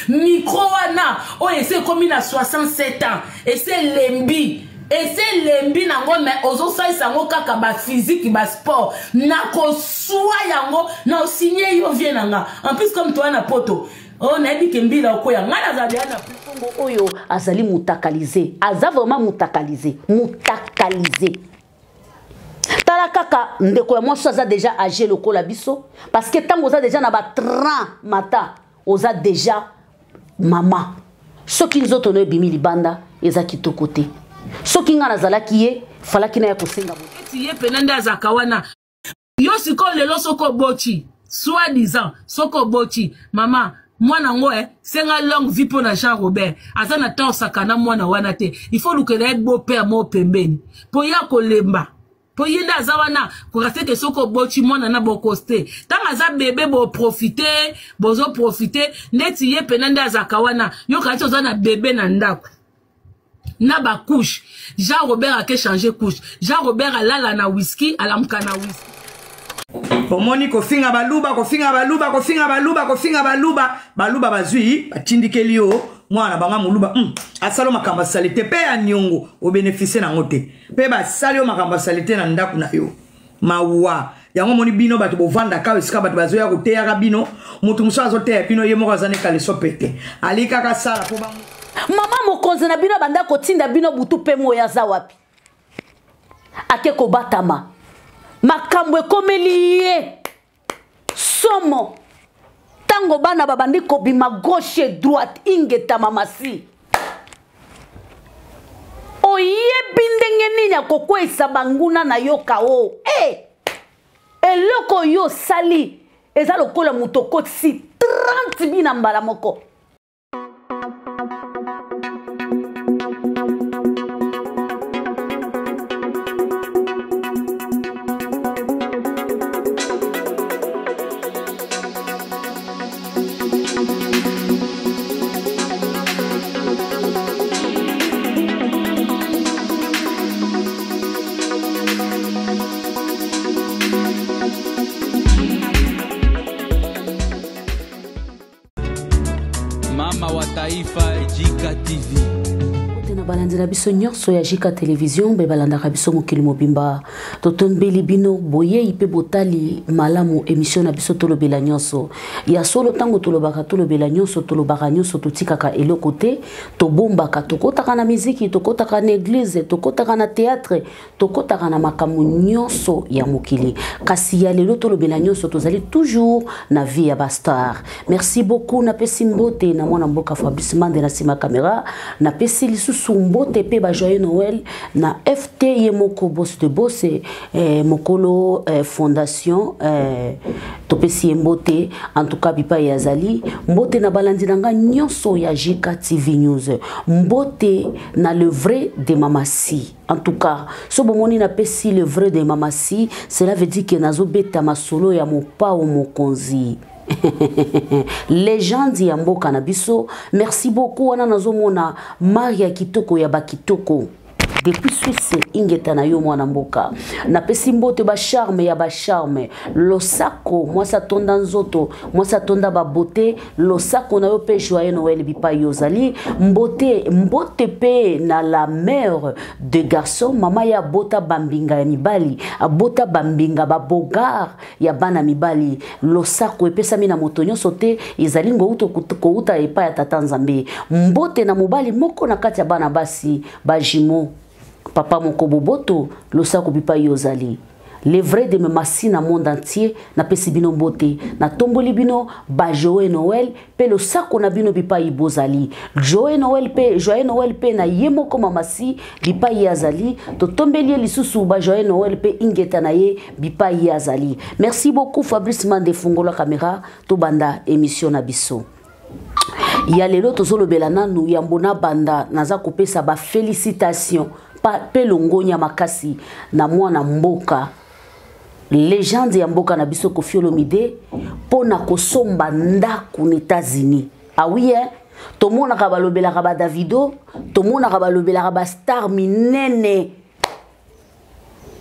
micro wana o ese komi na 67 ans et c'est lembi. Et c'est lembi nango mais ozo sai sango kaka ba physique ba sport na ko soa yango na signé yo vienanga en plus comme toi na poto on a dit que mbila okoya ngana za dia na pongo oyo azali mutakalize aza vraiment mutakalize tala kaka ndeko ya mwasi aza déjà âgé lokola biso parce que tango oza déjà na ba 30 mata oza déjà mama soki nzoto no ebimi libanda eza kitoko te soki nga nazalaki ye falaki na ya kosenga eti ye penanda azakawana yo siko lelo soko bochi soi disant soko bochi mama mwana ngo senga longue vie pour na Jean Robert azana ta osakana mwana wana te il faut lukela beau père mo pembeni po ya kolemba po yenda azawana ko rester que soko bochi mwana na bokoste tanga za bébé bo profiter bozo profiter neti ye penanda azakawana yo kati ozana bébé na ndako na ba couche Jean Robert a ke changer couche Jean Robert a lala na whisky alamka na whisky omoni ko finga baluba baluba bazui batindikeli yo mwana banga muluba asalo makamba salite pe ya nyongo o bénéficier na ngote pe ba salio makamba salite na ndaku na yo mawa yango moni bino bato bovanda ka esika bato bazoya koteya ka bino mutu muso azoteya bino ye moko azane kaleso pete alika ka sala po ba mama mokonzi na bino banda kotinda bino butu pe moya za wapi ake kobatama makambo ekomeli ye somo tango bana babandi kobima gauche et droite ingeta mamasi oyebi ndenge nini akokwesa banguna na yo kao eloko yo sali eza lokola mutokotisi 30 bina mbala moko Jika TV. Tena balandira biso nyonso ya Jika Television be balandaka biso mokili mobimba totombeli bino boye ipe botali malamu émission na biso tolobela nyonso ya solo tango tolobela nyonso totikaka eloko te tobombaka tokotaka na muziki tokotaka na église tokotaka na théâtre tokotaka na makambo nyonso ya mokili kasi ya lelo tolobela nyonso tozali toujours na vie ya bastar. Merci beaucoup na pesi mbote na mwana mboka Fabrice Mande na sima caméra na pesi lisusu mbote pe ba joyeux Noël na FT Yemoko boss de boss mokolo fondation topesi mbote en tout cas bipa yazali mbote na balandi nanga nyonso ya Jika TV News mbote na le vrai de Mamasi. En tout cas, so bomoni na pesi le vrai de Mamasi, cela veut dire que nazo beta masolo ya mopa o mokonzi. Légende ya mboka na biso. Merci beaucoup wana nazomona Maria Kitoko ya bakitoko depuis Suisse ingeta na yo mwana mboka na pesi mbote ba charme ya ba charme losako mwasa tonda nzoto mwasa tonda ba beauté losako na yo pe joyeux Noël bipa yozali mbote pe na la mère de garçon mama ya bota bambinga ya mibali abota bambinga ba bogar ya bana mibali losako epesa mina motonyo sote ezali ngouto kouta epa ya tata Nzambe mbote na mobali moko na kati ya bana basi ba jimo papa moko boboto losako bipa yozali les vrais de Mamasi na monde entier na pesi bino mbote na tomboli bino ba Joyeux Noël pe losako na bino bipa ibozali Joyeux Noël pe na yemoko Mamasi bipa yazali to tombeli lisusu ba Joyeux Noël pe ingeta na ye bipa yazali. Merci beaucoup Fabrice Mande fungola caméra to banda émission na biso ya lelo tozolobela nanu ya mbona banda naza kopesa ba félicitations pe longonya makasi na mwana mboka légende ya mboka na biso Koffi Olomide pona kosomba ndaku na États-Unis. Ah oui tomona ka balobela ka ba Davido tomona ka balobela ka ba star minene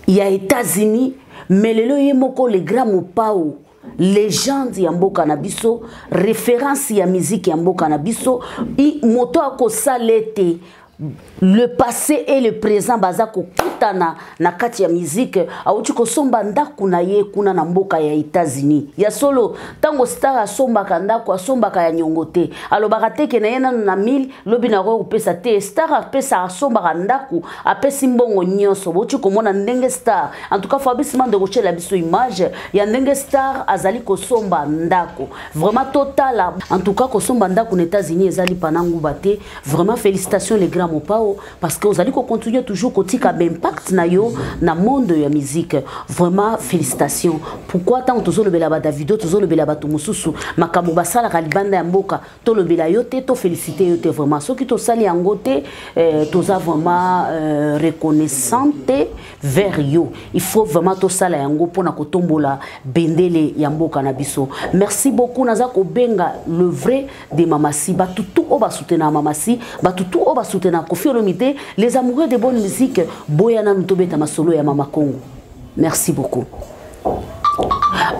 ya États-Unis mais lelo ye moko le grand mopao légende ya mboka na biso, référence ya musique ya mboka na biso, moto akosala ete le passé et le présent bazako kutana na kati ya musique auti kosomba ndaku na ye kuna na mboka ya États-Unis ya solo tango star asomba ndaku asomba ya nyongote alobaka teke na yena na 1000 lobi na ko pesa te star apesa asomba ndaku apesi mbongo nyonso boti komona ndenge star en tout cas Fabrice Mande kochela biso image ya ndenge star azali kosomba ndaku vraiment total en tout cas kosomba ndaku na États-Unis ezali panangu bate vraiment félicitations les grands Mopao parce que vous allez continuer toujours kotika impact na yo na monde ya musique vraiment félicitations pourquoi tant tozo le bela ba Davido tozo le bela ba tumususu makambo basala kalibanda ya mboka to le bela yote to féliciter yote vraiment ceux qui to sali yangote toza vraiment reconnaissante vers yo il faut vraiment to sala yango pona kotombola bendele ya mboka na biso merci beaucoup naza ko benga le vrai de Mamasi batutu oba soutenir Mamasi batutu oba soutenir Koffi Olomide, les amoureux de bonne musique, Boyana Ntobeta Masolo ya Mama Congo. Merci beaucoup.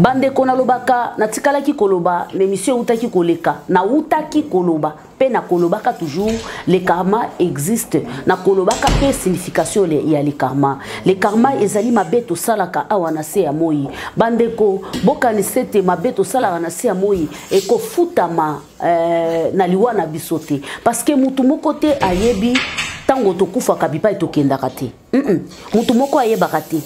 Bande kona lobaka, na tikala ki koloba, l'émission utaki koleka, na utaki koloba, pe na kolobaka toujours, le karma existe, na kolobaka pe signification ya le karma. Le karma ezali mabeto salaka awana se ya moi. Bande ko boka ni sete mabeto salaka na se ya moi, eko futama na liwa na bisote. Parce que mutu moko te ayebi, tango tokufaka bipa etokendaka te. Mutu moko ayebaka te.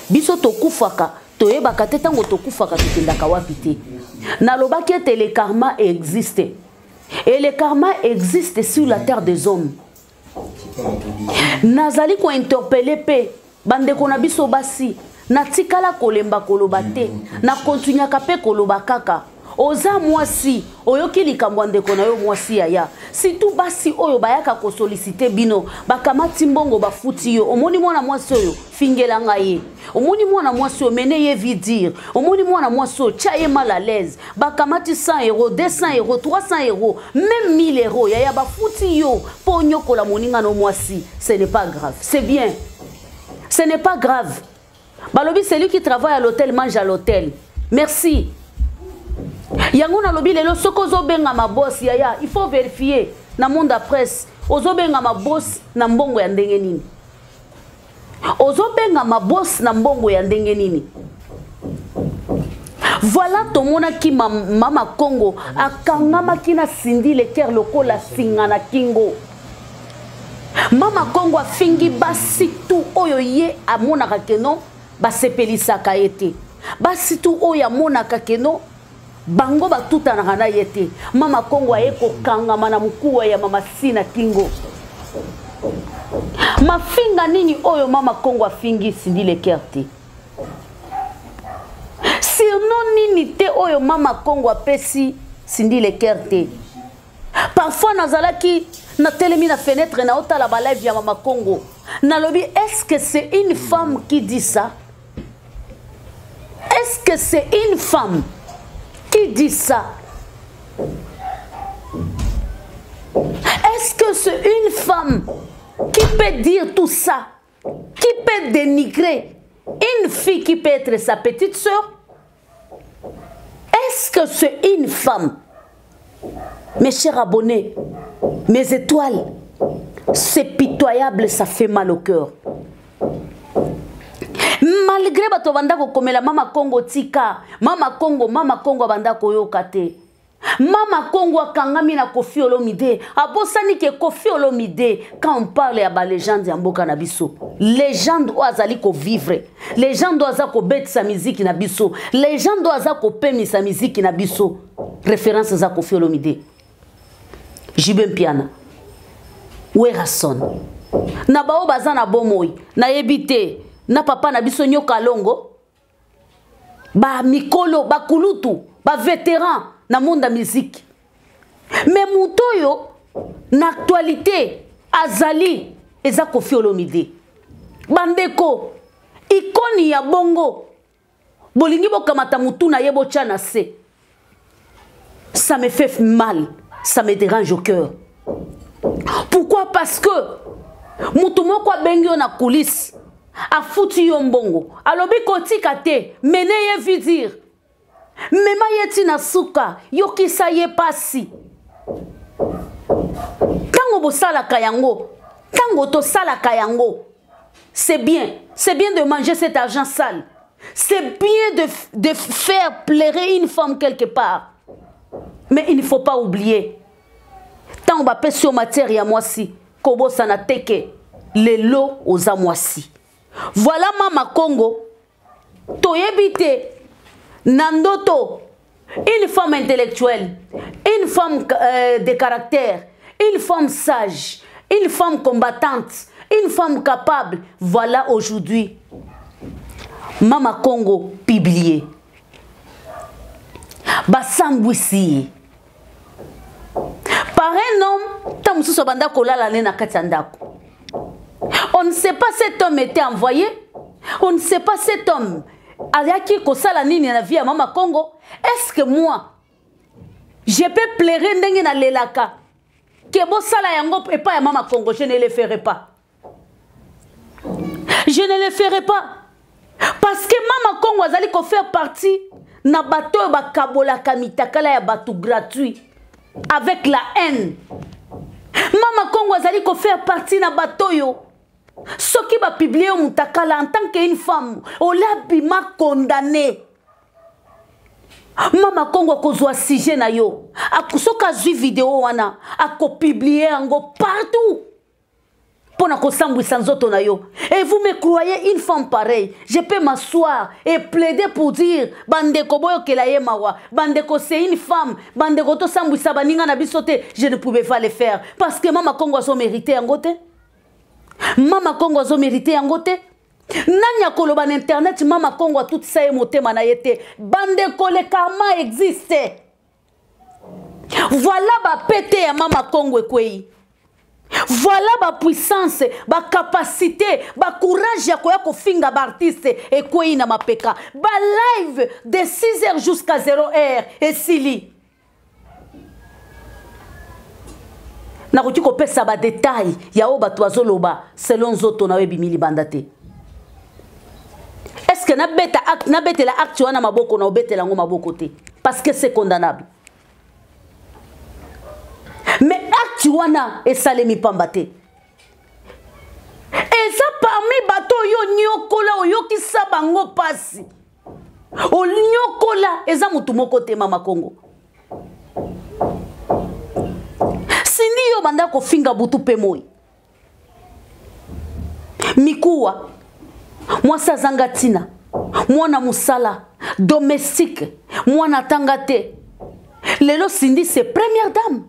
Biso tokufaka toyebaka te tango tokufaka tokendaka wapi te. Nalobaki ete le karma existe. Et le karma existe sur la terre des hommes. Nazali ko interpeller pe bandeko na biso basi na tikala kolemba koloba te na continuaka pe koloba kaka. Oza mwasi oyoki likambo ndeko na yo mwasi yaya surtout basi oyo bayaka ko solliciter bino bakamati mbongo bafuti yo omoni mwana mwasi oyo fingela ngaye omoni mwana mwasi oyo mene ye vidir omoni mwana mwasi oyo tia ye mal à l'aise bakamati 100 euros 200 euros 300 euros même 1000 euros yaya bafuti yo po nyokola moninga no mwasi ce n'est pas grave c'est bien ce n'est pas grave balobi celui qui travaille à l'hôtel mange à l'hôtel merci. Yango na lobi lelo soko zobenga ma boss yaya il faut vérifier na monde à presse ozobenga ma boss na mbongo ya ndenge nini ozobenga ma boss na mbongo ya ndenge nini voilà tomona ki mama Congo akangama kina sindi le cœur lokola singana kingo mama Congo afingi basi tu oyo ye amona kakeno basepelisaka ete basi tu oyo amona kakeno bango batuta na kana yete mama Congo ayeko kangama na mkuwa ya mama Sina Kingo mafinga nini oyo mama Congo afingi sindi le kerti sirno nini te oyo mama Congo apesi sindi le kerti parfois nazalaki na telemi na fenêtre na ota la balive ya mama Congo na lobi est-ce que c'est une femme qui dit ça est-ce que c'est une femme qui dit ça? Est-ce que c'est une femme qui peut dire tout ça? Qui peut dénigrer une fille qui peut être sa petite sœur? Est-ce que c'est une femme? Mes chers abonnés, mes étoiles, c'est pitoyable, ça fait mal au cœur. Malgré bato bandako komela mama Congo tika mama Congo bandako yokate mama Congo akangami na Koffi Olomide abosani ke Koffi Olomide quand on parle ya ba légende ya mboka na biso légende o azali ko vivre légende o azako bet sa musique na biso légende o azako pemi sa musique na biso référence za Koffi Olomide Jibem Piana Werason na bao bazana bomoi na yebite na papa na biso nyoka longo ba mikolo ba kulutu ba vétéran na monde de musique mais mutoyo na actualité azali eza Koffi Olomide bandeko ikoni ya bongo bolingi bokamata mutu na yebo tchana se ça me fait mal ça me dérange au cœur pourquoi parce que mutu moko bengyo na coulisse a foutu yon bongo alobi kotika te mene ye vidir mema yeti na suka yokisa ye pasi tango bosalaka yango tango tosalaka yango c'est bien de manger cet argent sale, c'est bien de faire pleurer une femme quelque part, mais il ne faut pas oublier tant on va passer sur matière ya mwasi kobo sana teke les lots aux amoisi. Voilà Mama Congo toyebite nandoto, une femme intellectuelle, une femme de caractère, une femme sage, une femme combattante, une femme capable. Voilà aujourd'hui Mama Congo publié basambwisi par un homme tamususo banda kolala na katandako. On ne sait pas cet homme était envoyé, on ne sait pas cet homme ayaki kosala nini na vie ya Mama Congo. Est-ce que moi je peux pleurer ndenge na lelaka que bo sala yango et pas ya Mama Congo? Je ne le ferai pas. Je ne le ferai pas. Parce que Mama Congo azali ko faire partie na bato ba kabola kamitakala ya bato gratuit avec la haine. Mama Congo azali ko faire partie na bato yo soki ba publier mutakala en tant qu'une femme o la bima condamné. Mama Congo kozwa sujet na yo akosoka zui vidéo wana ako publier ngo partout pour na kosambwisa nzoto na yo. Et vous me croyez une femme pareille, je peux m'asseoir et plaider pour dire bandeko boyo kela ye mawa, bandeko c'est une femme, bandeko to sambwisa baninga na bisote, je ne pouvais pas le faire parce que Mama Congo a mérité yangote. Mama Congo a mérité yangote. Nanya koloba na internet Mama Congo tout ça e motema na yete. Bandeko le karma existe. Voilà ba pété ya Mama Congo ekwei. Voilà ba puissance, ba capacité, ba courage ya koya ko finga ba artiste ekwei na mapeka. Ba live de 6h jusqu'à 0h et sili. Na kuti ko pesa ba détail ya o ba toazoloba selon zoto na webi mili bandate. Est-ce que na bete la acte wana maboko na obete la ngo maboko te parce que c'est condamnable. Mais acte wana esalemi pambate. Et ça parmi bato yo nyokola oyoki sabango pasi. O nyokola eza mutu moko te Mama Congo. Sindi yo banda ko finga butu pe moi. Mikuwa mwasa zangatina, mwana musala, domestique, mwana tangate. Lelo Cindy c'est première dame.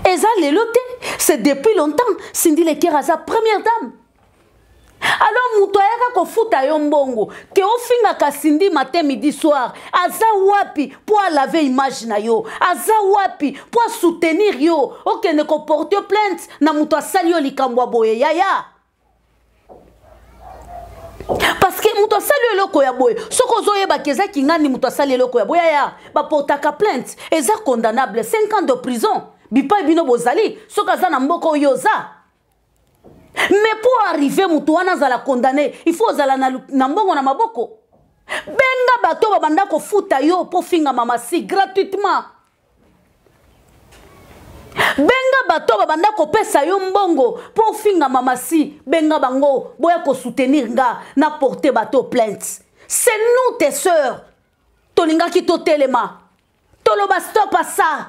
Eza lelo te, c'est depuis longtemps Cindy Lekera première dame. Alors mutoyaka ko futa yo mbongo ke ofinga ka Cindy matin midi soir aza wapi pour laver image na yo, aza wapi pour soutenir yo, okende ko porter plainte na muto asali yo likambo boye yaya. Parce que muto asali eloko ya boye soko zoyeba keza kingani muto asali eloko ya boye ya ba portaka plainte eza condamnable 5 ans de prison bipa bino bozali soka za na mboko yoza. Mais pour arriver mutu wana za la condamner il faut zala na mbongo na maboko benga bato babanda ko futa yo pour finga mama si gratuitement. Benga bato babanda ko pesa yo mbongo pour finga mama si benga bango boya ko soutenir nga na porter bato plainte. C'est nous tes sœurs tolinga ki to telema toloba stop à ça.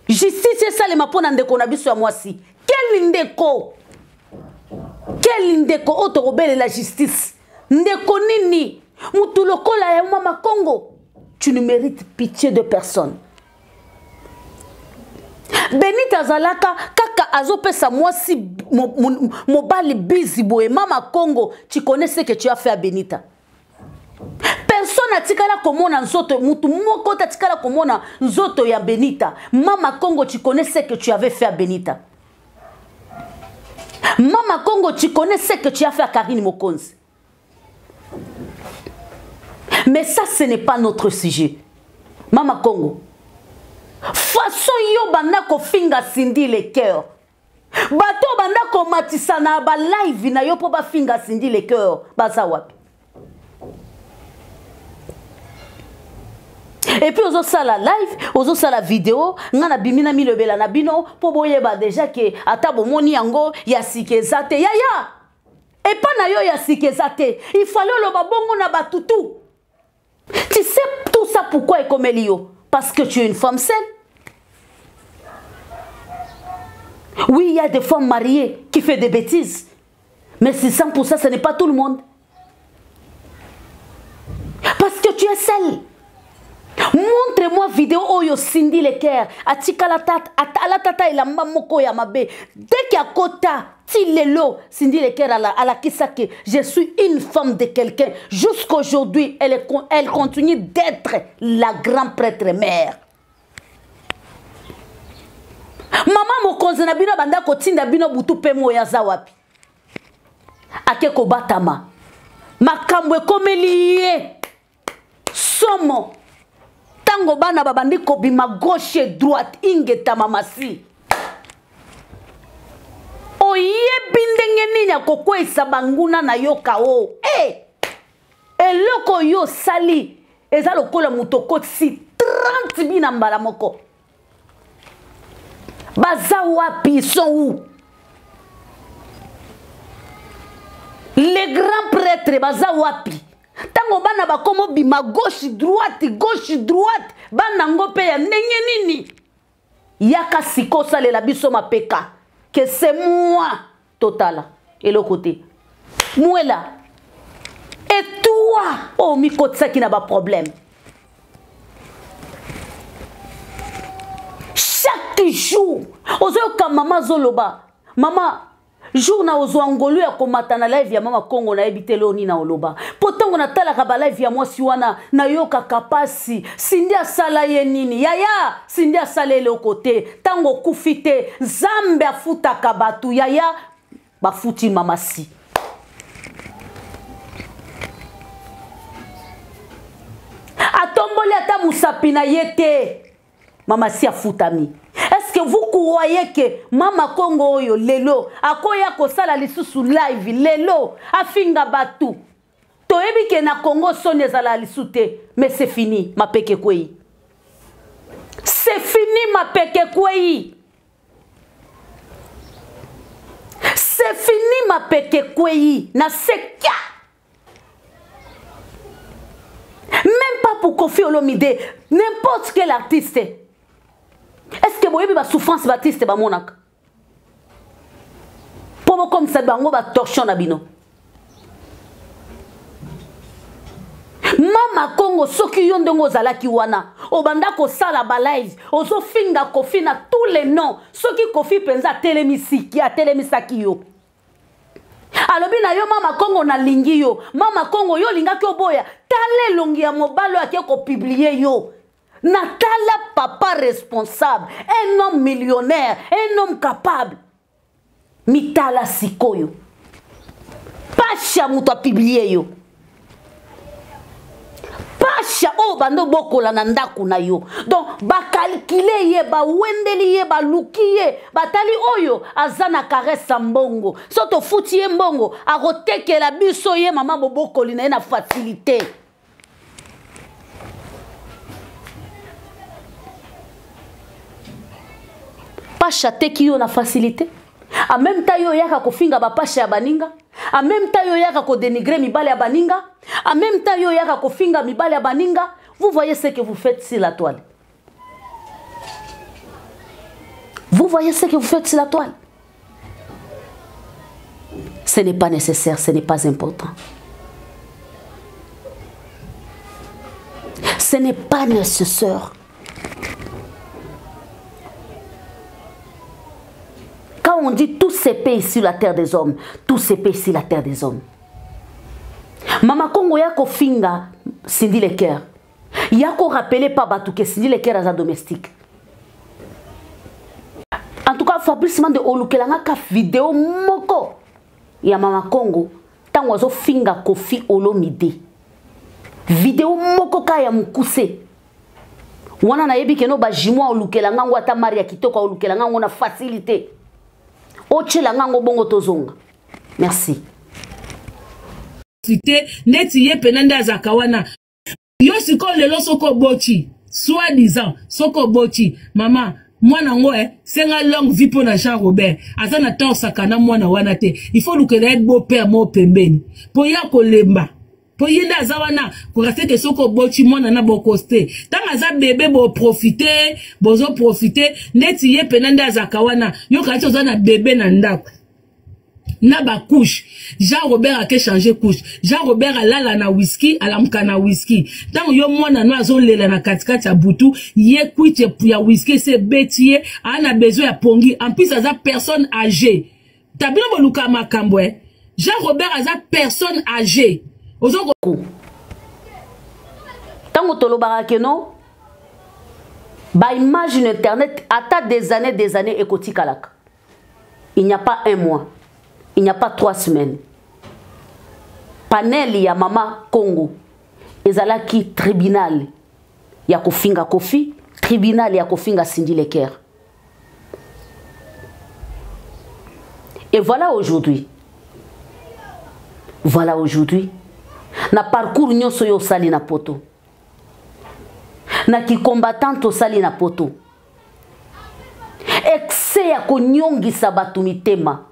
Justice salema pona ndeko na biso ya mwasi. Quel ndeko otorobele la justice. Ndeko nini mutu lokola ya Mama Congo. Tu ne mérites pitié de personne. Benita Zalaka kaka azopesa mwasi mobali busy boy Mama Congo, tu connais ce que tu as fait à Benita. Personne n'a tikala komona nzoto mutu moko ta tikala komona nzoto ya Benita. Mama Congo, tu connais ce que tu avais fait à Benita. Mama Congo, tu connais ce que tu as fait à Karine Mokonzi. Mais ça, ce n'est pas notre sujet. Mama Congo. Façon yo banda ko finga Cindy le cœur. Bato banda ko matisa na ba live na yo po ba finga Cindy le cœur. Baza wapi. Et puis ozo sala live, ozo sala vidéo, ngana bimina mi lebela na bino po boyeba déjà que ata bomoni yango ya sikezate yaya. Et pas na yo ya sikezate, il fallait le babongo na batutu. Tu sais tout ça pourquoi est comme Elio? Parce que tu es une femme saine. Oui, il y a des femmes mariées qui font des bêtises. Mais si 100%, ce n'est pas tout le monde. Parce que tu es seule. Montre-moi vidéo Oyo Cindy Leker. Atika la tata il a moko ya mabe. Dès qu'il y a kota, tilelo Cindy Leker à la kisake. Je suis une femme de quelqu'un. Jusqu'aujourd'hui, elle continue d'être la grande prêtre mère. Maman mokonze na bino banda kotinda bino butu pe moya za wapi. Ake ko batama. Makambo ekomeli somo. Tango bana babandi ko bima gauche et droite ingeta mamasi. Oye bindenge ninya kokwesa banguna na yoka o. Eloko yo sali eza lokola mutoko si 30 bina mbala moko. Baza wapi, ils sont où? Les grands prêtres, baza wapi? Tango bana bakomo bima gauche droite, bana ngope ya ndenge nini? Yaka siko sale la biso ma peka. Que c'est moi totala. Et le côté. Moi là. Et toi, oh mi kotsa qui n'a pas problème. Chaque jour, ozoyoka mama zoloba, mama jour na ozo angolu ya komata na live ya mama Kongo na ebitele oni na oloba. Potongo na talaka ba live ya mwasi wana na yoka kapasi, Cindy asala ye nini? Yaya, Cindy asala ele okote, tango kufite, Zambe afuta kabatu, yaya bafuti mamasi. Atomboli ata musapina yete. Maman si a foutami. Est-ce que vous croyez que Mama Kongo oyo lelo akoya kosala lisusu live lelo afinga batu toyebi ke na Congo sonye zala lisute mais c'est fini ma peke kwei. C'est fini ma peke kwei. C'est fini ma peke kwei na seka. Même pas pour Kofi Olomide, n'importe quel artiste. Est-ce que vous avez une souffrance baptiste ba monak? Pour comme ça bango ba torchon na bino. Mama Kongo soki yondongo zalaki wana obanda ko sala ba live ozo finga Kofi na tous les noms soki Kofi penza telemisiki a telemisaki yo. Alobi na yo Mama Kongo na lingi yo Mama Kongo yo linga ki oboya tale longi ya mobalo ake ko publier yo. Natala papa responsable, un homme millionnaire, un homme capable. Mitala sikoyo. Pasha muto a publié yo. Pasha o bando boko la nandaku na yo. Donc ba calculer ye ba wendeli ye ba lukiye batali oyo azana caresse mbongo. Soto futi ye mbongo a roteke la biso ye mama boboko lina na facilité. Pasha teki yo na facilité. En même temps yo yaka ko finga ba pasha ya baninga. En même temps yo yaka ko dénigrer mibale ya baninga. En même temps yo yaka ko finga mibale ya baninga. Vous voyez ce que vous faites sur la toile. Vous voyez ce que vous faites sur la toile. Ce n'est pas nécessaire, ce n'est pas important. Ce n'est pas nécessaire. Quand on dit tout se paye sur la terre des hommes, tout se paye sur la terre des hommes. Mama Kongo yako finga Cindy Leker. Yako rappelé pas batu que Cindy Leker aza domestique. En tout cas, Fabrice Mande olukelanga ka vidéo moko ya Mama Kongo tango azo finga Kofi Olomide. Vidéo moko ka ya mukuse. Wana na yebi keno ba jimwa olukelanga ngo ata Maria Kitoko olukelanga ngo na facilité. Merci. Neti ye penanda zakawana. Yo siko lelo soko bochi. soi-disant soko boti mama mwana ngo senga longue vie pour na Jean Robert azana ta sakana mwana wana te il faut que le beau père mo pembeni po ya kolemba po yenda zawana ko rester que soko boti mwana na bokoste tanga za bébé bo profiter bozo profiter neti ye penanda zakawana yo kati ozana bébé na ndako na ba couche Jean Robert a ke changer couche Jean Robert a lala na whisky alamka na whisky tant yo mwana no azolela na katikati ya butu ye kuite ya whisky c'est bêtier ana besoin ya pongi en plus aza personne âgée tabino boluka makambo Jean Robert aza personne âgée ozoko tango tolobaka ke non ba image internet ata des années ekotikalaka il n'y a pas un mois. Il n'y a pas 3 semaines. Panel ya Mama Congo. Ezalaki tribunal ya kofinga Kofi, tribunal ya kofinga Cindy Leker. Et voilà aujourd'hui. Voilà aujourd'hui. Na parcours nyonso yo sali na poto. Na ki combattant to sali na poto. Excès ya konyongisa batu mitema.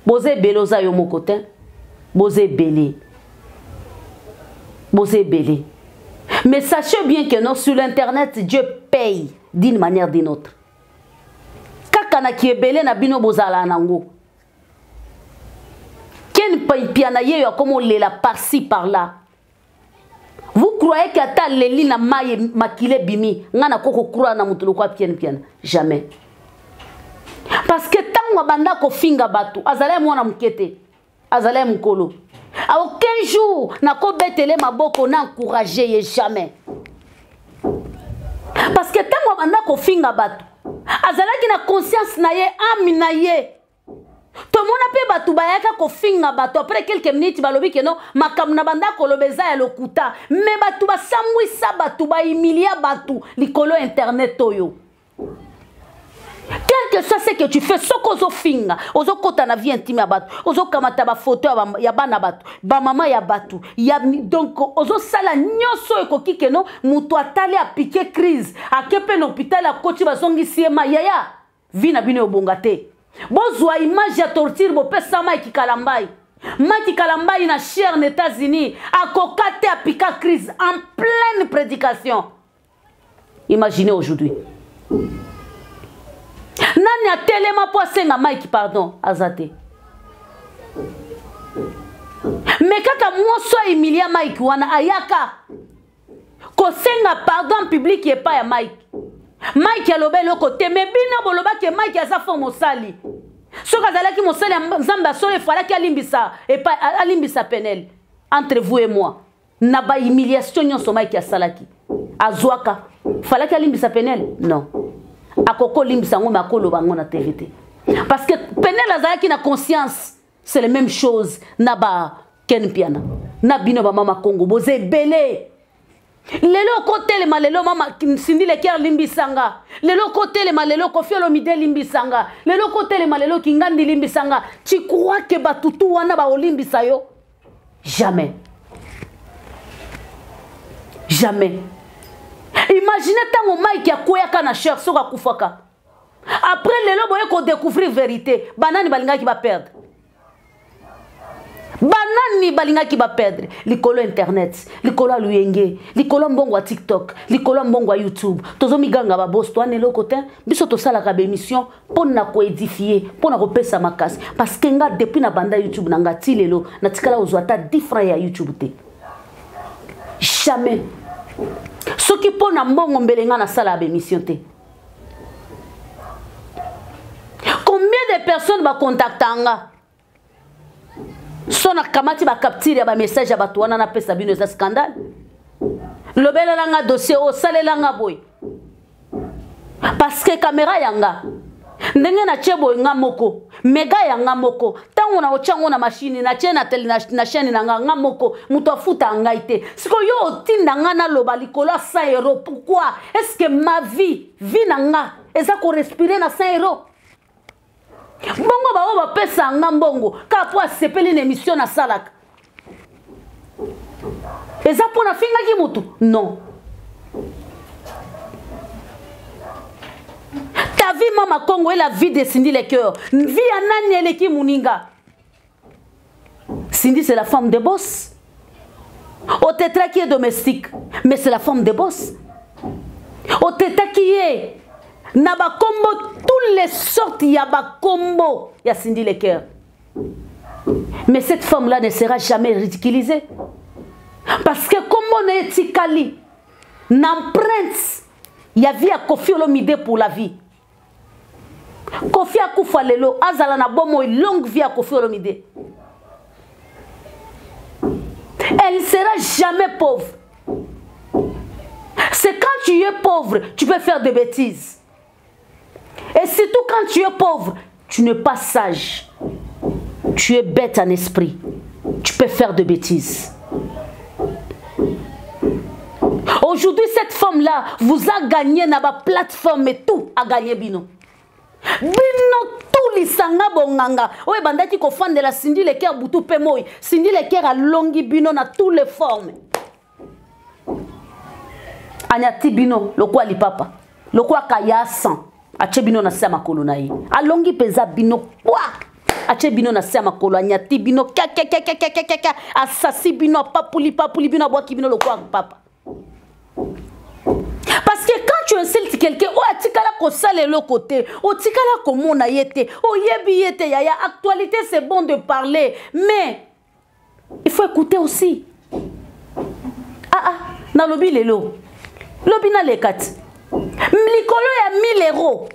Bose beloza yo mokote, bose belé. Bose belé. Mais sachez bien que non, sur l'internet, Dieu paye d'une manière ou d'une autre. Kakana qui est belé na bino bozala nango. Ken paye pianaye yo comme on la par-ci par-là. Vous croyez qu'à ta leli na maye makile bimi, ngana koko kura na mutulu kwa piana? Jamais. Parce que tant banda ko finga batu azale mwana mkete azale mkolo a aucun jour na ko betele maboko na encourager jamais parce que tant banda ko finga batu azale ki na conscience na ye ami na ye to mona pe batu bayaka ko finga batu après quelques minutes balobi ke non makam na banda ko lobeza ya lokuta mais batu ba samwisa batu ba humilia batu likolo internet toyo. Quel que soit ce que tu fais, ce qu'on finga, ozo kota na vie intime abatu, ozo kamata ba photo ya bana batu, ba mama ya batu, ya donc ozo sala nyoso ekoki ke no muto atali a piqué crise, a kepe na hôpital a koti bazongi siema yaya, vi na bino obongate. Bozwa image ya torture bo pesa mai kikalambai. Maki kalambai na cher aux États-Unis, a kokate a piqué crise en pleine prédication. Imaginez aujourd'hui. Nani a telema po senga Mike pardon azate. Mais kaka mwoso Emilia Mike wana ayaka ko senga pardon public e pa ya Mike. Mike ya lobelo kote me bina boloba ke Mike ya sa fo mosali. Soka zalaki mosali nzamba sole fala ki alimbisa e pa alimbisa penel entre vous et moi. Na ba humiliation nyonso Mike ya salaki. Azwaka fala ki alimbisa penel non. Akoko limbisa ngo makolo bango na TVT. Parce que penel azalaki na conscience, c'est la même chose na ba Ken Piana. Na bino ba Mama Congo boze belé. Lelo kote le malelo mama Cindy Leker limbisanga. Lelo kote le malelo Koffi Olomide limbisanga. Lelo kote le malelo Kingandi limbisanga. Tu crois que batutu wana ba olimbisa yo? Jamais. Jamais. Imaginez tant au Mike ya koyaka na cher soka kufaka. Après lelo boye ko découvrir vérité, banani balinga ki ba perdre. Banani balinga ki ba perdre. Likolo internet, likolo luyenge, likolo mbongo wa TikTok, likolo mbongo wa YouTube. Tozo miganga ba boss to anelo kotin, biso to sala ka ba émission pour na ko édifier, pour na ko pesa makasi parce que nga depuis na banda YouTube na nga tilelo, na tikala ozwata 10 francs ya YouTube te. Jamais. Ce qui pose un bon ombelenga na sala bémission te. Combien de personnes va contacter anga? Sona kamati ba capture ba message ba tuana na pesa bino za scandale. Lobela langa dossier o salela nga boy. Parce que caméra yanga ndenge na chebo nga moko mega yanga moko tango na ochango na machine na chena tele na chaîne na nga moko muto afuta ngaite siko yo otinda nga na loba likolo 100 euros. Pourquoi est-ce que ma vie na nga eza ko respirer na 100 euros? Bongo ba o ba pesa nga mbongo ka po sepeli une émission na salaka eza pona finga ki mutu non. Ta vie, Mama Congo, est la vie de Cindy Lecoeur. Vie à Nani Eleki Mouninga. Cindy, c'est la femme de boss. Oteta qui est domestique, mais c'est la femme de boss. Oteta qui est Naba Combo, toutes les sortes, il y a ba combo, il y a Cindy Lecoeur. Mais cette femme-là ne sera jamais ridiculisée. Parce que comme on est tikali, n'emprunte, il y a vie à Kofi Olomide pour la vie. Kofi Akoufa Lelo, Azala na bomo, longue vie à Kofi Olomide. Elle ne sera jamais pauvre. C'est quand tu es pauvre, tu peux faire des bêtises. Et surtout quand tu es pauvre, tu n'es pas sage. Tu es bête en esprit. Tu peux faire des bêtises. Aujourd'hui, cette femme-là vous a gagné dans la plateforme et tout a gagné Bino. Bino tout lisanga bonganga. Oui, bandati ko fan de la Cindy Lecoeur Boutou Pemoy. Cindy Lecoeur a longi Bino na toutes les formes. Anyati Bino, le quoi li papa. Le quoi kaya sang. Ache Bino na sama kolonai. A longi pesa Bino quoi. Ache Bino na sama kolo anyati Bino kaka asasi Bino papuli Bino boaki Bino le quoi papa. Parce que quand tu insultes quelqu'un, oh atikala ko sale le côté, oh tikala ko mona yete, oh yebi yete yaya, actualité c'est bon de parler, mais il faut écouter aussi. Na lobi lelo. Lobi na lekati. Likolo ya 1000 euros.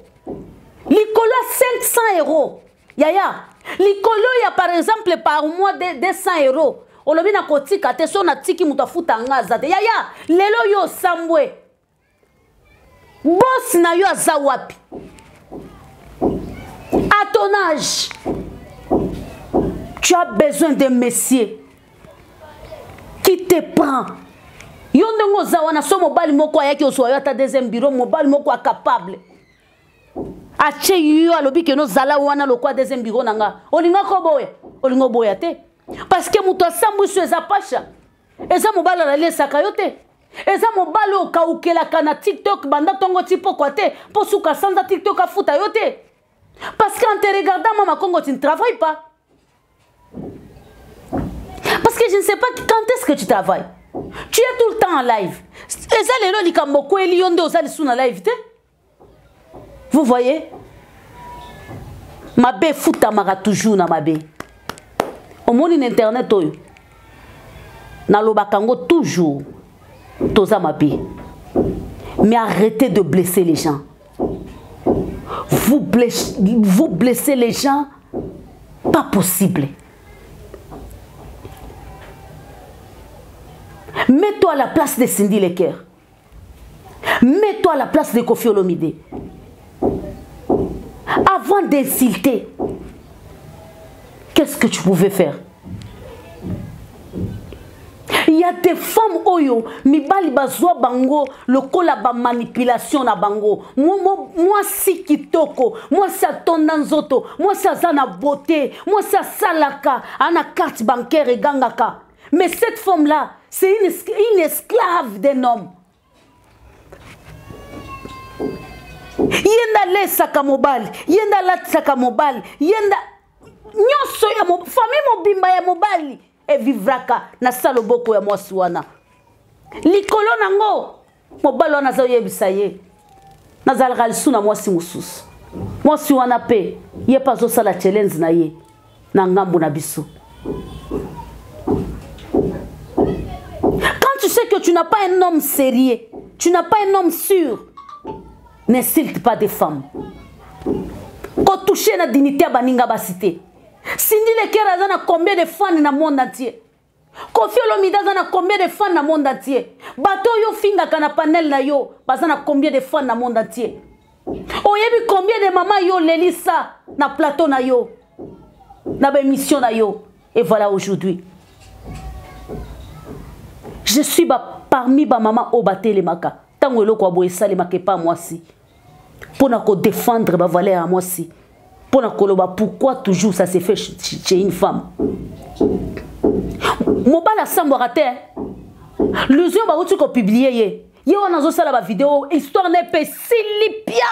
Likolo ya 500 euros. Yaya, likolo ya par exemple par mois de 200 euros. Olobi na kotika te so na tiki mutafuta ngaza te. Yaya, lelo yo sambwe. Boss na yo aza wapi. À ton âge, tu as besoin d'un messier qui te prend. Yo ndongo zawana so mobali moko ayaki oswa yo ta deuxième bureau mobali moko capable. Ache yo alobi ke no zala wana lokwa deuxième bureau nanga. Olinga ko boya, olingo boya te. Parce que muto sambu so eza pasha. Eza mobali la lesaka yo te. Eza mobali okaukela kana TikTok banda tongo tipo kwa te. Po suka sanda TikTok afuta yo te. Parce qu'en te regardant Mama Congo tu ne travailles pas. Parce que je ne sais pas quand est-ce que tu travailles. Tu es tout le temps en live. Eza lelo likambo eli yonde ozali suna live te. Vous voyez? Mabe futa mara toujours na mabe. Au monde internet oyo. Na lobakango toujours. Toza mabe. Mais arrêtez de blesser les gens. Vous blessez les gens. Pas possible. Mets-toi à la place de Cindy Lecoeur. Mets-toi à la place de Kofi Olomide. Avant d'insulter, qu'est-ce que tu pouvais faire? Il y a des femmes oyo, mibali bazwa bango, le kola ba manipulation na bango. Moi si kitoko, moi ça tondanzoto, moi ça zana beauté, moi ça salaka, ana carte bancaire et gangaka. Mais cette femme-là, c'est une esclave d'un homme. Yenda le saka mobile, yenda la saka mobile, yenda nyoso ya famille mobimba ya mobile e vivraka na saloboko ya mwasi wana. Likolo nango mobile wana za yebisa ye. Nazalaka lisuna mwasi mususu. Mwasi wana pe ye pazo sala challenge na ye na ngambo na biso. Quand tu sais que tu n'as pas un homme sérieux, tu n'as pas un homme sûr, n'insulte pas des femmes. Quand toucher la dignité à Baninga Basité. Cindy Lecoeur a combien de fans dans le monde entier? Kofi Olomide a combien de fans dans le monde entier? Bato yo finga kana panel na yo, bazana combien de fans dans le monde entier? Oyebi combien de maman yo lelisa na plateau na yo, na émission na yo. Et voilà aujourd'hui. Je suis parmi ma maman Obate les maka. Tango eloko aboye sale make pas moi si. Pour na ko défendre ba valeur à moi si. Pour na koloba pourquoi toujours ça se fait chez une femme. Mobala sambo raté. L'usine ba utu ko publier ye. Ye wana zo sala ba vidéo histoire n'est pas silipia.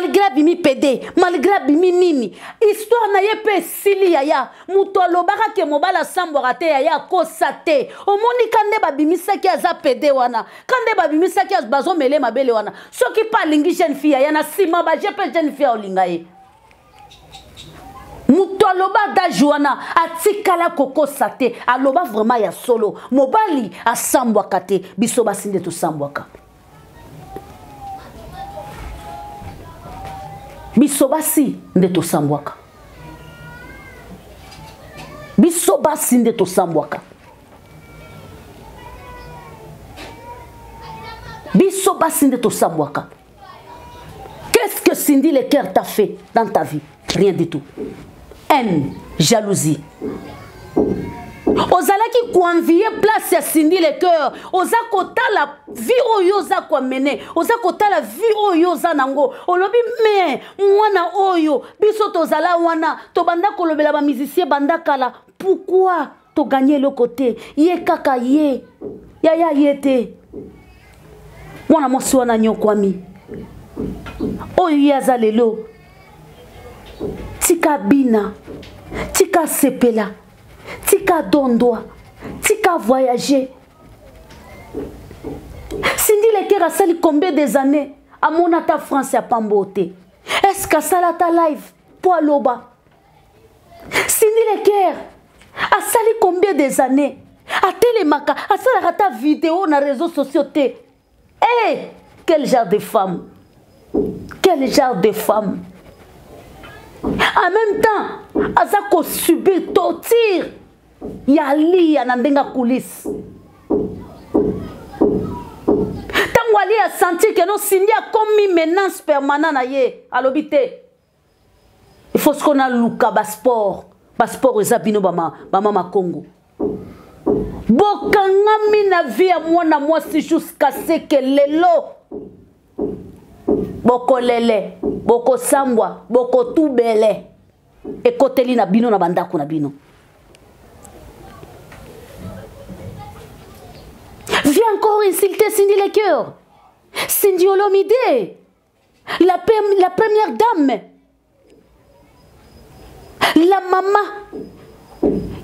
malgré bimi PD, malgré bimi nini. Histoire na ye pe sili yaya. Mutolo baka ke mobala sambwa te yaya ko sate. Omoni kande ba bimi saki aza PD wana. Kande ba bimi saki az bazo mele mabele wana. Soki pa lingi jeune fille yaya na sima ba jepe jeune fille olinga ye. Mutoloba da Joana atikala koko sate aloba vraiment ya solo mobali asambwa kate biso basinde to sambwaka biso basi nde to sambwaka biso basi nde to sambwaka biso basi nde to sambwaka. Qu'est-ce que Cindy Lecker t'a fait dans ta vie? Rien du tout. Haine, jalousie. Ozala qui convie place ya Cindy Lecker. Oza kota la vie oyo za kwa mene. Oza kota la vie oyo za nango. Olobi me mwana oyo biso tozala wana to banda kolobela ba musicien banda kala. Pourquoi to gagner le côté? Ye kaka ye. Yaya yete. Mwana mosi wana nyokwami. Oyo yaza lelo. Tika bina, tika sepela, tika dondwa, tika voyager. Cindy Lecker a sali combien des années à mon ata France à Pambote? Est-ce que ça la ta live pour Aloba? Cindy Lecker a sali combien des années à Télémaka, à sali ta vidéo dans les réseaux sociaux? Eh, quel genre de femme? Quel genre de femme? En même temps, Azako subit torture. Yali yanandenga coulisse. Tangwali a senti que non Cindy a commis menace permanente na ye à l'obité. Il faut ce qu'on a luka passeport. Passeport ezabino bama Congo. Bokangami na vie à moi si jusqu'à ce que lelo. Boko lele, boko sambwa, boko tubele. Et koteli na bino na bandaku na bino. Viens encore insulter Cindy Lecker. Cindy Olomide. La première dame. La maman.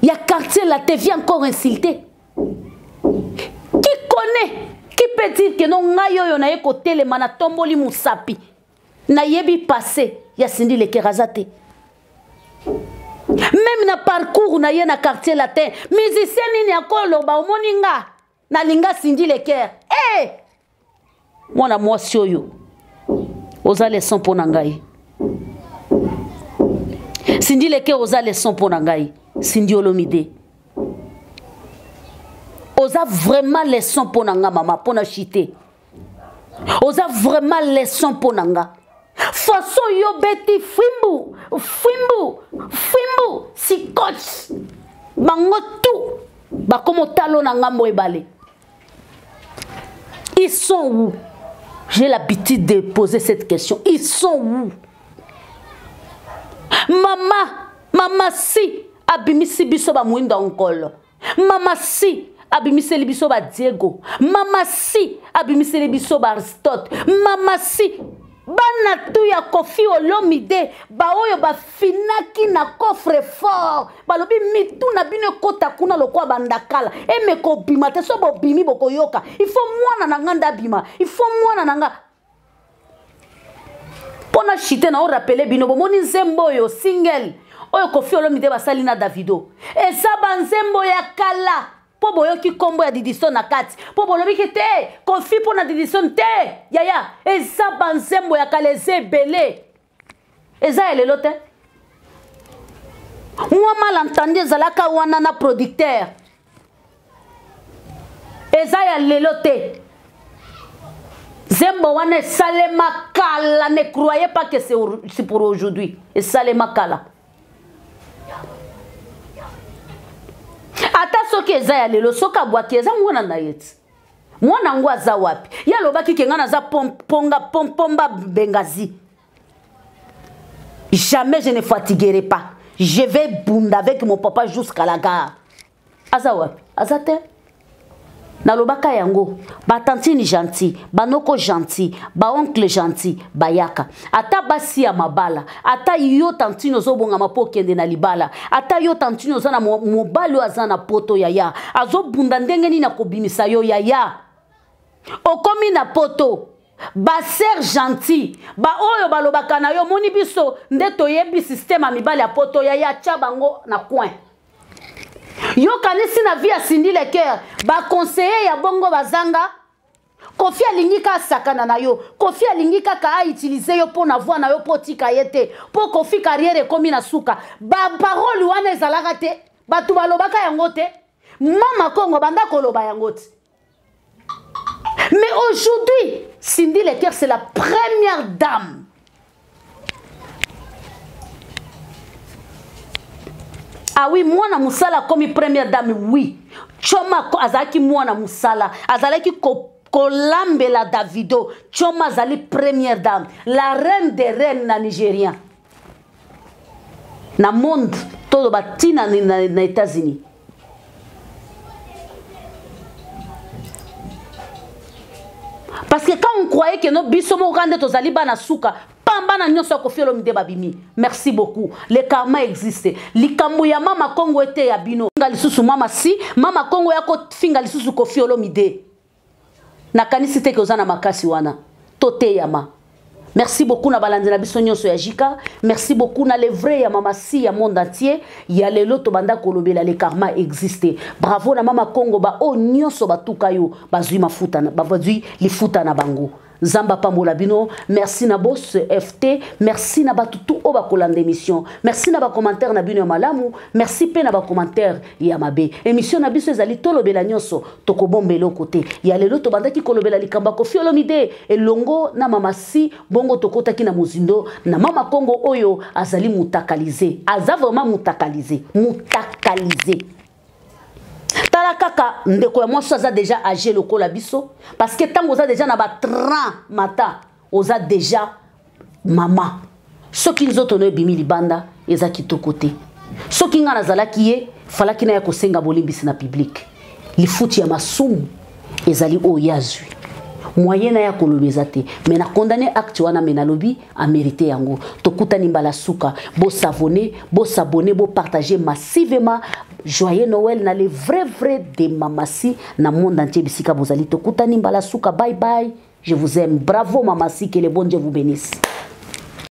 Ya quartier la te vient encore insulter. Qui connaît? Qui peut dire que non ngayo na ye côté le manatomboli musapi na yebi passé ya Cindy Lecker azate même na parcours na ye na quartier latin musicien nini akolo ba omoninga na linga Cindy Lecker eh mwana mwasi oyo oza leçon pona ngai Cindy Lecker oza leçon pona ngai Cindy Olomide oza vraiment leçon pour nanga maman pour na chiter oza vraiment leçon pour nanga façon yo beti fimbu si coach bango tout ba comme talo nanga moebale. Ils sont où? J'ai l'habitude de poser cette question. Ils sont où? Maman si abimisi biso ba muinda onkolo. Maman si abimiseli biso ba Diego. Mama si abimiseli biso ba Aristote. Mama si bana tu ya Koffi Olomide ba oyo ba finaki na coffre fort balobi mitu na bino kota kuna lokwa bandakala eme ko bima te so bo bimi boko yoka il faut mwana na nganda bima il faut mwana na nga pona chite na o rappeler bino bo moni nzembo yo single oyo Koffi Olomide basali na Davido eza banzembo ya kala po boyoki kombo ya Didison na kati po bolobi ki te Koffi po na Didison te yaya eza banzembo ya kala ezebele eza elelo te mwa malentendu ezalaka wana na producteur eza ya lelo te zembo wana esalema kala ne croyez pas que c'est pour aujourd'hui esalema kala ata soki eza ya lelo soka bwaki eza mwana na yeti mwana ngo aza wapi ya lobaki ke ngana za pomba bengazi jamais je ne fatiguerai pas je vais bunda avec mon papa jusqu'à la gare aza wapi aza te nalobaka yango batantini gentil banoko gentil baoncle gentil bayaka ata basi ya mabala ata yo tantini ozobongama mpo okende na libala ata yo tantini oza na mobali oyo aza na poto yaya azobunda ndenge nini akobimisa yo yaya okomi na poto baser gentil baoyo balobaka na yo moni biso nde toyebi systeme ya mibali ya poto yaya tia bango na coin yo kanisi na vie asindi le cœur ba conseiller ya bongo bazanga Kofi alingi ka sakana na yo Kofi alingi kaka a utiliser yo po na voix na yo po tika yete po Kofi carrière komi na suka ba parole wana ezalaka te batu balobaka yango te mama Kongo banda koloba yango te. Mais aujourd'hui Cindy Leker c'est la première dame. Ah oui, moi na musala comme première dame, oui. Choma azaki moi na musala, azalaki kolambela Davido. Choma azali première dame, la reine des reines na Nigérien. Na monde todo batina na États-Unis. Parce que quand on croyait que nos bisomo rande tozali bana suka merci beaucoup. Le karma existe. Likambo ya mama Kongo ete ya bino. Ngalisusu mama si, mama Kongo yako finga lisusu Koffi Olomide. Nakanisi te kozana makasi wana. Tote yama. Merci beaucoup na balandi na biso nyonso ya Jika. Merci beaucoup na le vrai ya mama si ya monde entier. Ya lelo to banda kolobela le karma existe. Bravo na mama Kongo ba o nyonso batuka yo bazui mafuta na bazui lifuta na bango. Zamba Pambola Bino, merci na boss FT, merci na batutu oba kolanda émission, merci na ba commentaire na bino malamu, merci pe na ba commentaire ya mabe. Émission na biso ezali tolobela nyonso, tokobombelo côté. Ya lelo to bandaki kolobela likamba Koffi Olomide elongo na mama si bongo tokota ki na muzindo na mama Kongo oyo azali mutakalize. Aza vraiment mutakalize, mutakalize. Tala kaka ndeko ya mwasi aza déjà âgé lokola biso parce que tango oza déjà na ba 30 mata oza déjà mama soki nzoto no ebimi libanda eza kitoko te soki nga nazalaki ye falaki na ya kosenga bolimbisi na public lifuti ya masumu ezali oyo yazwi moyen na ya kolobeza te mais na condamné acte wana mais na lobi a mérité yango tokutani mbala suka bo s'abonner bo partager massivement. Joyeux Noël na les vrais des mamassi na monde entier bisika bozali tokutani mbala suka bye bye. Je vous aime. Bravo mamassi, que le bon Dieu vous bénisse.